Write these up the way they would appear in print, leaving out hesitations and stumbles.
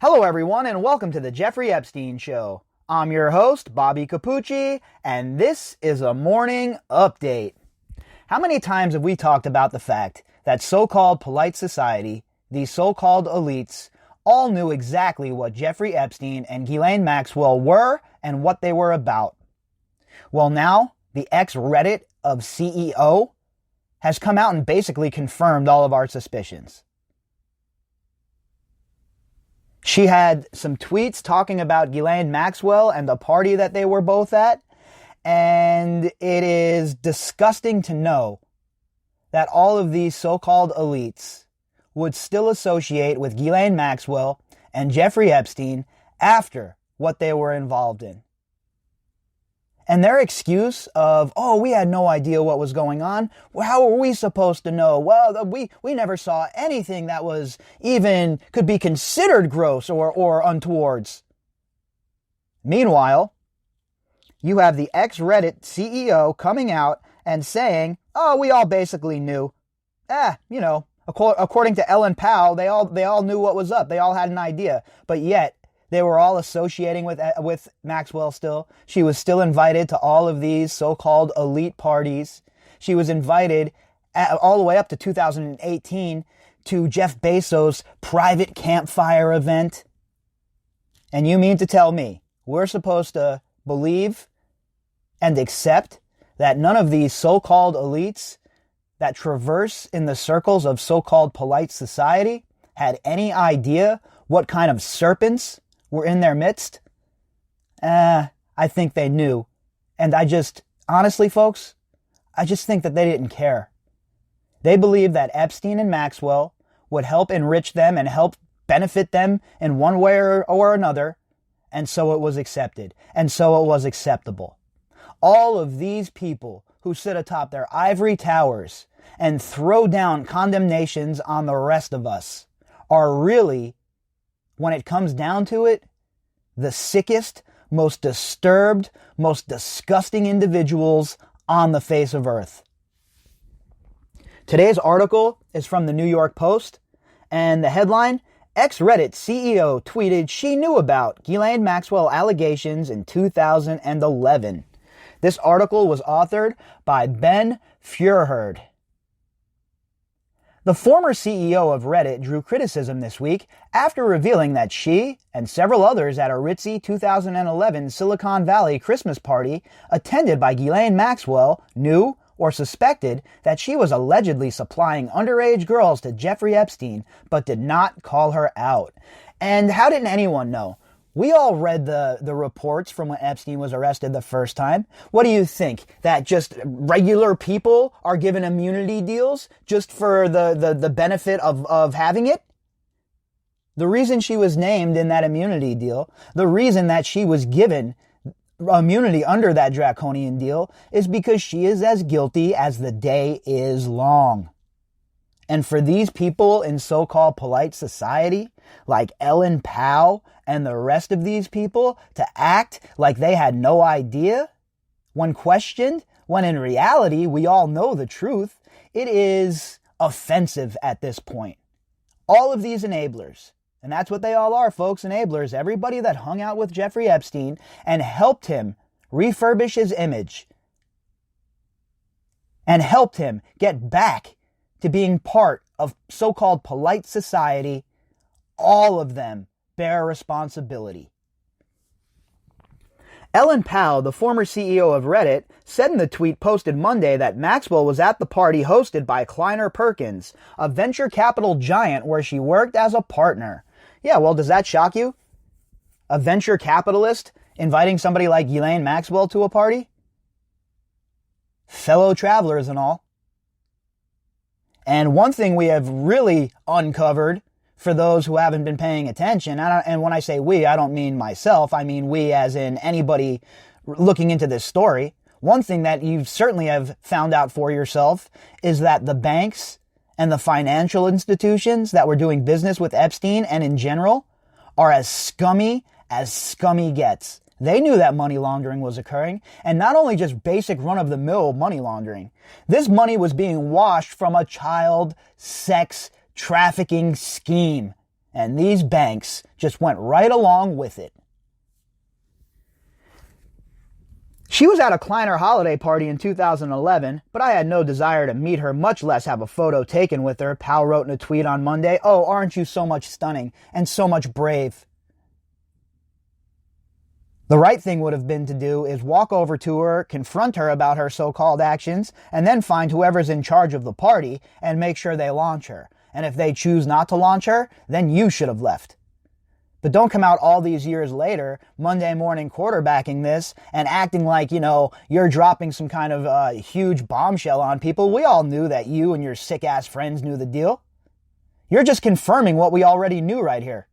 Hello, everyone, and welcome to the Jeffrey Epstein Show. I'm your host, Bobbycapucci, and this is a morning update. How many times have we talked about the fact that so-called polite society, these so-called elites, all knew exactly what Jeffrey Epstein and Ghislaine Maxwell were and what they were about? Well, now, the ex-Reddit of CEO has come out and basically confirmed all of our suspicions. She had some tweets talking about Ghislaine Maxwell and the party that they were both at, and it is disgusting to know that all of these so-called elites would still associate with Ghislaine Maxwell and Jeffrey Epstein after what they were involved in. And their excuse of, we had no idea what was going on. Well, how were we supposed to know? Well, we never saw anything that was even could be considered gross or untowards. Meanwhile, you have the ex-Reddit CEO coming out and saying, we all basically knew. According to Ellen Powell, they all knew what was up. They all had an idea. But yet, they were all associating with Maxwell still. She was still invited to all of these so-called elite parties. She was invited all the way up to 2018 to Jeff Bezos' private campfire event. And you mean to tell me we're supposed to believe and accept that none of these so-called elites that traverse in the circles of so-called polite society had any idea what kind of serpents were in their midst? I think they knew. And honestly, folks, I just think that they didn't care. They believed that Epstein and Maxwell would help enrich them and help benefit them in one way or another. And so it was accepted. And so it was acceptable. All of these people who sit atop their ivory towers and throw down condemnations on the rest of us are really, when it comes down to it, the sickest, most disturbed, most disgusting individuals on the face of Earth. Today's article is from the New York Post, and the headline, ex-Reddit CEO tweeted she knew about Ghislaine Maxwell allegations in 2011. This article was authored by Ben Feuerherd. The former CEO of Reddit drew criticism this week after revealing that she and several others at a ritzy 2011 Silicon Valley Christmas party attended by Ghislaine Maxwell knew or suspected that she was allegedly supplying underage girls to Jeffrey Epstein, but did not call her out. And how didn't anyone know? We all read the reports from when Epstein was arrested the first time. What do you think? That just regular people are given immunity deals just for the benefit of having it? The reason she was named in that immunity deal, the reason that she was given immunity under that draconian deal is because she is as guilty as the day is long. And for these people in so-called polite society, like Ellen Powell and the rest of these people, to act like they had no idea when questioned, when in reality we all know the truth, it is offensive at this point. All of these enablers, and that's what they all are, folks, enablers, everybody that hung out with Jeffrey Epstein and helped him refurbish his image and helped him get back to being part of so-called polite society, all of them bear responsibility. Ellen Powell, the former CEO of Reddit, said in the tweet posted Monday that Maxwell was at the party hosted by Kleiner Perkins, a venture capital giant where she worked as a partner. Yeah, well, does that shock you? A venture capitalist inviting somebody like Ghislaine Maxwell to a party? Fellow travelers and all. And one thing we have really uncovered for those who haven't been paying attention, and when I say we, I don't mean myself, I mean we as in anybody looking into this story. One thing that you certainly have found out for yourself is that the banks and the financial institutions that were doing business with Epstein and in general are as scummy gets. They knew that money laundering was occurring, and not only just basic run-of-the-mill money laundering. This money was being washed from a child sex trafficking scheme. and these banks just went right along with it. She was at a Kleiner holiday party in 2011, but I had no desire to meet her, much less have a photo taken with her, Powell wrote in a tweet on Monday. Oh, aren't you so much stunning and so much brave? The right thing would have been to do is walk over to her, confront her about her so-called actions, and then find whoever's in charge of the party and make sure they launch her. And if they choose not to launch her, then you should have left. But don't come out all these years later, Monday morning quarterbacking this and acting like, you're dropping some kind of huge bombshell on people. We all knew that you and your sick-ass friends knew the deal. You're just confirming what we already knew right here.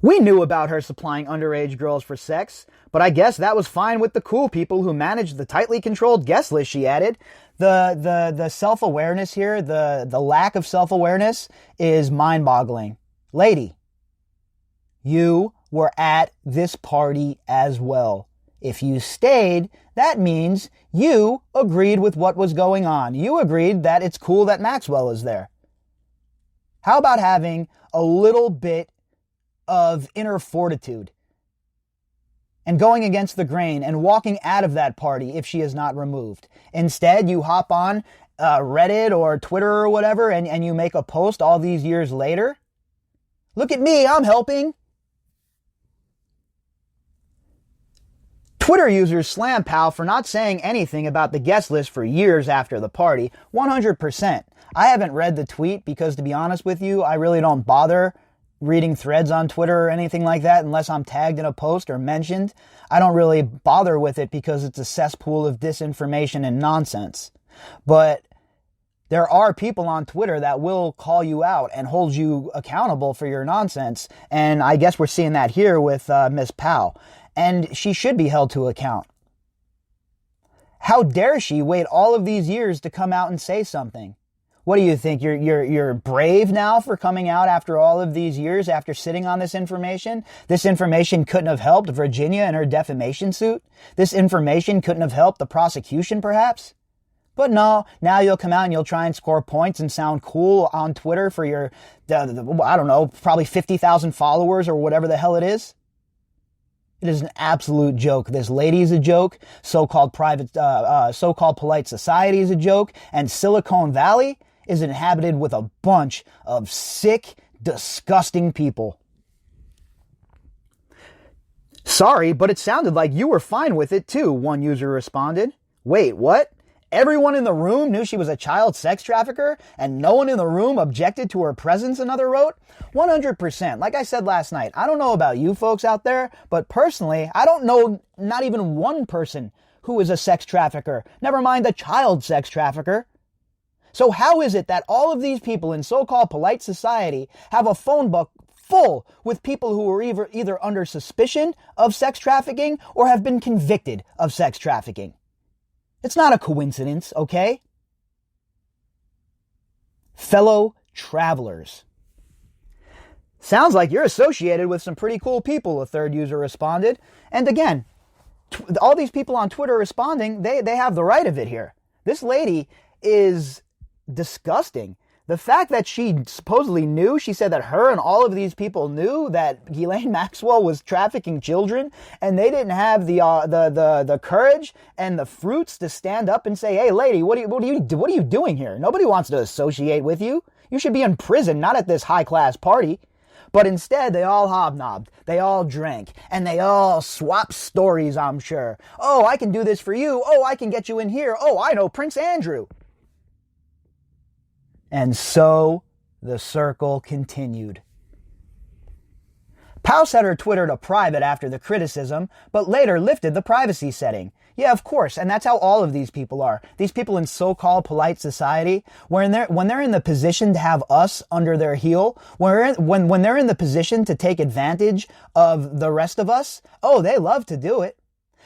We knew about her supplying underage girls for sex, but I guess that was fine with the cool people who managed the tightly controlled guest list, she added. The self-awareness here, the lack of self-awareness is mind-boggling. Lady, you were at this party as well. If you stayed, that means you agreed with what was going on. You agreed that it's cool that Maxwell is there. How about having a little bit of inner fortitude and going against the grain and walking out of that party if she is not removed? Instead, you hop on Reddit or Twitter or whatever and you make a post all these years later. Look at me, I'm helping. Twitter users slam Powell for not saying anything about the guest list for years after the party. 100%. I haven't read the tweet because, to be honest with you, I really don't bother reading threads on Twitter or anything like that unless I'm tagged in a post or mentioned. I don't really bother with it because it's a cesspool of disinformation and nonsense. But there are people on Twitter that will call you out and hold you accountable for your nonsense. And I guess we're seeing that here with Miss Powell. And she should be held to account. How dare she wait all of these years to come out and say something? What do you think? You're brave now for coming out after all of these years, after sitting on this information? This information couldn't have helped Virginia in her defamation suit? This information couldn't have helped the prosecution, perhaps? But no, now you'll come out and you'll try and score points and sound cool on Twitter for your, I don't know, probably 50,000 followers or whatever the hell it is. It is an absolute joke. This lady is a joke. So-called polite society is a joke. And Silicon Valley is inhabited with a bunch of sick, disgusting people. Sorry, but it sounded like you were fine with it too, one user responded. Wait, what? Everyone in the room knew she was a child sex trafficker, and no one in the room objected to her presence, another wrote? 100%. Like I said last night, I don't know about you folks out there, but personally, I don't know not even one person who is a sex trafficker, never mind a child sex trafficker. So how is it that all of these people in so-called polite society have a phone book full with people who are either under suspicion of sex trafficking or have been convicted of sex trafficking? It's not a coincidence, okay? Fellow travelers. Sounds like you're associated with some pretty cool people, a third user responded. And again, all these people on Twitter responding, they have the right of it here. This lady is disgusting. The fact that she supposedly knew, she said that her and all of these people knew that Ghislaine Maxwell was trafficking children, and they didn't have the courage and the fruits to stand up and say, "Hey, lady, what are you doing here? Nobody wants to associate with you. You should be in prison, not at this high class party." But instead, they all hobnobbed, they all drank, and they all swapped stories, I'm sure. Oh, I can do this for you. Oh, I can get you in here. Oh, I know Prince Andrew. And so the circle continued. Powell set her Twitter to private after the criticism, but later lifted the privacy setting. Yeah, of course, and that's how all of these people are. These people in so-called polite society, when they're in the position to have us under their heel, when they're in the position to take advantage of the rest of us, oh, they love to do it.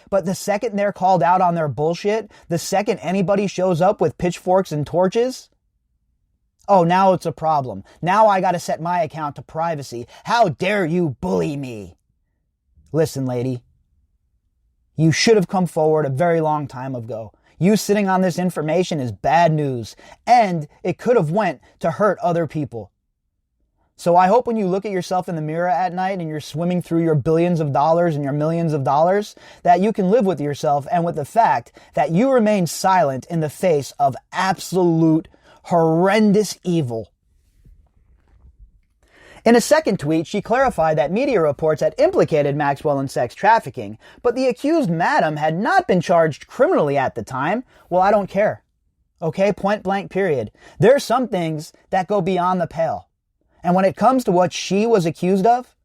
But the second they're called out on their bullshit, the second anybody shows up with pitchforks and torches, oh, now it's a problem. Now I gotta set my account to privacy. How dare you bully me? Listen, lady. You should have come forward a very long time ago. You sitting on this information is bad news. And it could have went to hurt other people. So I hope when you look at yourself in the mirror at night and you're swimming through your billions of dollars and your millions of dollars, that you can live with yourself and with the fact that you remain silent in the face of absolute horrendous evil. In a second tweet, she clarified that media reports had implicated Maxwell in sex trafficking, but the accused madam had not been charged criminally at the time. Well, I don't care. Okay, point blank period. There are some things that go beyond the pale. And when it comes to what she was accused of,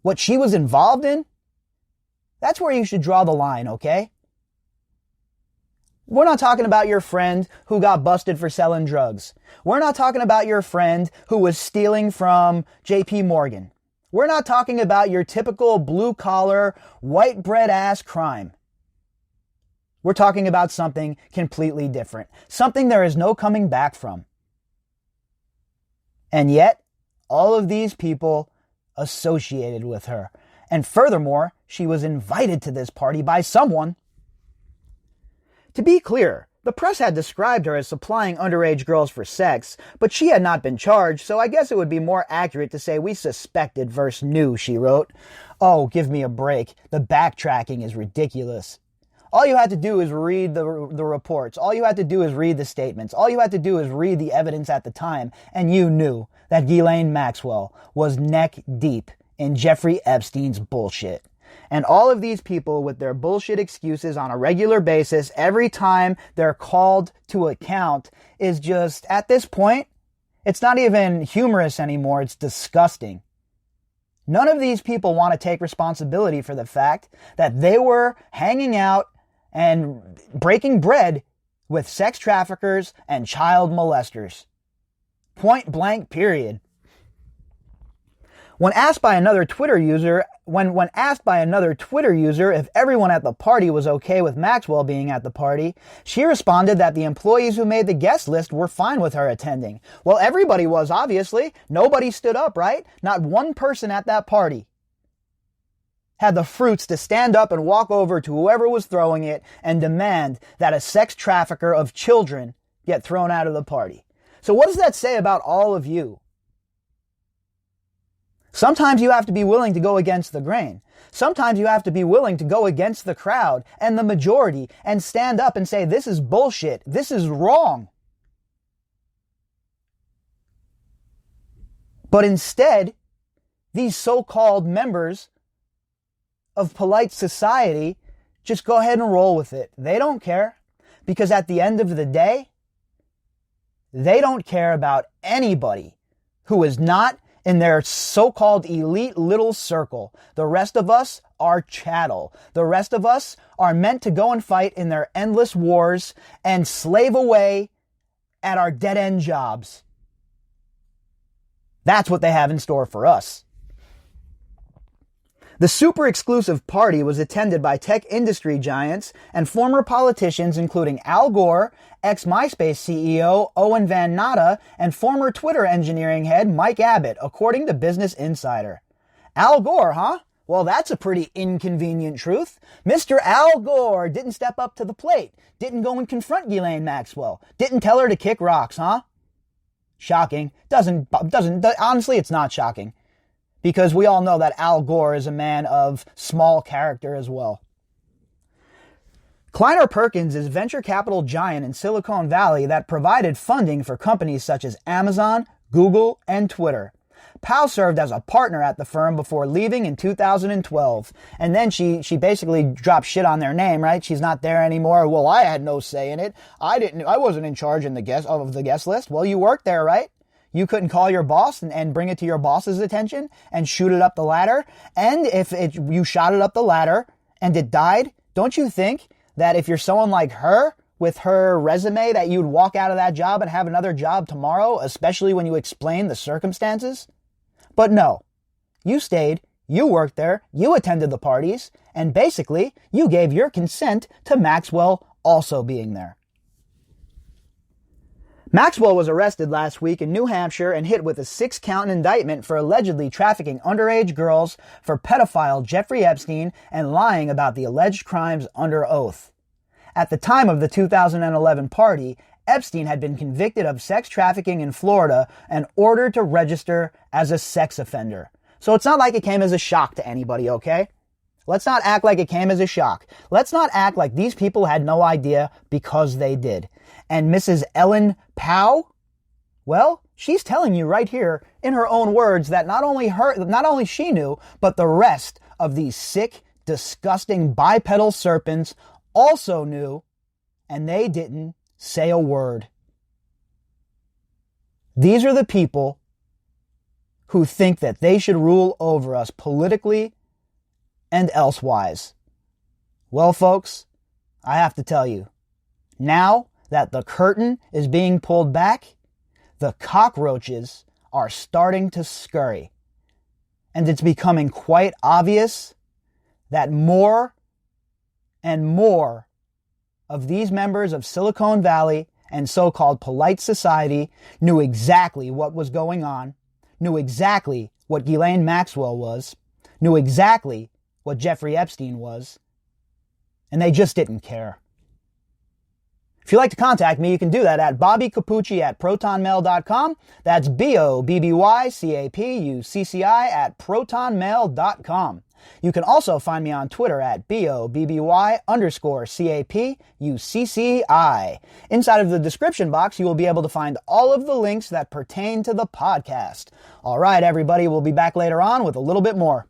what she was involved in, that's where you should draw the line, okay? We're not talking about your friend who got busted for selling drugs. We're not talking about your friend who was stealing from JP Morgan. We're not talking about your typical blue-collar, white bread-ass crime. We're talking about something completely different. Something there is no coming back from. And yet, all of these people associated with her. And furthermore, she was invited to this party by someone. To be clear, the press had described her as supplying underage girls for sex, but she had not been charged, so I guess it would be more accurate to say we suspected versus knew, she wrote. Oh, give me a break. The backtracking is ridiculous. All you had to do is read the reports. All you had to do is read the statements. All you had to do is read the evidence at the time, and you knew that Ghislaine Maxwell was neck deep in Jeffrey Epstein's bullshit. And all of these people with their bullshit excuses on a regular basis, every time they're called to account, is just, at this point, it's not even humorous anymore. It's disgusting. None of these people want to take responsibility for the fact that they were hanging out and breaking bread with sex traffickers and child molesters. Point blank, period. When asked by another Twitter user if everyone at the party was okay with Maxwell being at the party, she responded that the employees who made the guest list were fine with her attending. Well, everybody was, obviously. Nobody stood up, right? Not one person at that party had the fruits to stand up and walk over to whoever was throwing it and demand that a sex trafficker of children get thrown out of the party. So what does that say about all of you? Sometimes you have to be willing to go against the grain. Sometimes you have to be willing to go against the crowd and the majority and stand up and say, this is bullshit. This is wrong. But instead, these so-called members of polite society just go ahead and roll with it. They don't care, because at the end of the day, they don't care about anybody who is not in their so-called elite little circle. The rest of us are chattel. The rest of us are meant to go and fight in their endless wars and slave away at our dead-end jobs. That's what they have in store for us. The super exclusive party was attended by tech industry giants and former politicians including Al Gore, ex-MySpace CEO Owen Van Natta, and former Twitter engineering head Mike Abbott, according to Business Insider. Al Gore, huh? Well, that's a pretty inconvenient truth. Mr. Al Gore didn't step up to the plate, didn't go and confront Ghislaine Maxwell, didn't tell her to kick rocks, huh? Shocking. Honestly, it's not shocking. Because we all know that Al Gore is a man of small character as well. Kleiner Perkins is a venture capital giant in Silicon Valley that provided funding for companies such as Amazon, Google, and Twitter. Powell served as a partner at the firm before leaving in 2012. And then she basically dropped shit on their name, right? She's not there anymore. Well, I had no say in it. I wasn't in charge of the guest list. Well, you worked there, right? You couldn't call your boss and bring it to your boss's attention and shoot it up the ladder. And if you shot it up the ladder and it died, don't you think that if you're someone like her with her resume that you'd walk out of that job and have another job tomorrow, especially when you explain the circumstances? But no, you stayed, you worked there, you attended the parties, and basically you gave your consent to Maxwell also being there. Maxwell was arrested last week in New Hampshire and hit with a 6-count indictment for allegedly trafficking underage girls for pedophile Jeffrey Epstein and lying about the alleged crimes under oath. At the time of the 2011 party, Epstein had been convicted of sex trafficking in Florida and ordered to register as a sex offender. So it's not like it came as a shock to anybody, okay? Let's not act like it came as a shock. Let's not act like these people had no idea, because they did. And Mrs. Ellen Pao, well, she's telling you right here in her own words that not only she knew, but the rest of these sick, disgusting bipedal serpents also knew, and they didn't say a word. These are the people who think that they should rule over us politically and elsewise. Well, folks, I have to tell you, now that the curtain is being pulled back, the cockroaches are starting to scurry. And it's becoming quite obvious that more and more of these members of Silicon Valley and so-called polite society knew exactly what was going on, knew exactly what Ghislaine Maxwell was, knew exactly what Jeffrey Epstein was, and they just didn't care. If you'd like to contact me, you can do that at bobbycapucci@protonmail.com. That's BOBBYCAPUCCI@protonmail.com. You can also find me on Twitter at BOBBY_CAPUCCI. Inside of the description box, you will be able to find all of the links that pertain to the podcast. All right, everybody, we'll be back later on with a little bit more.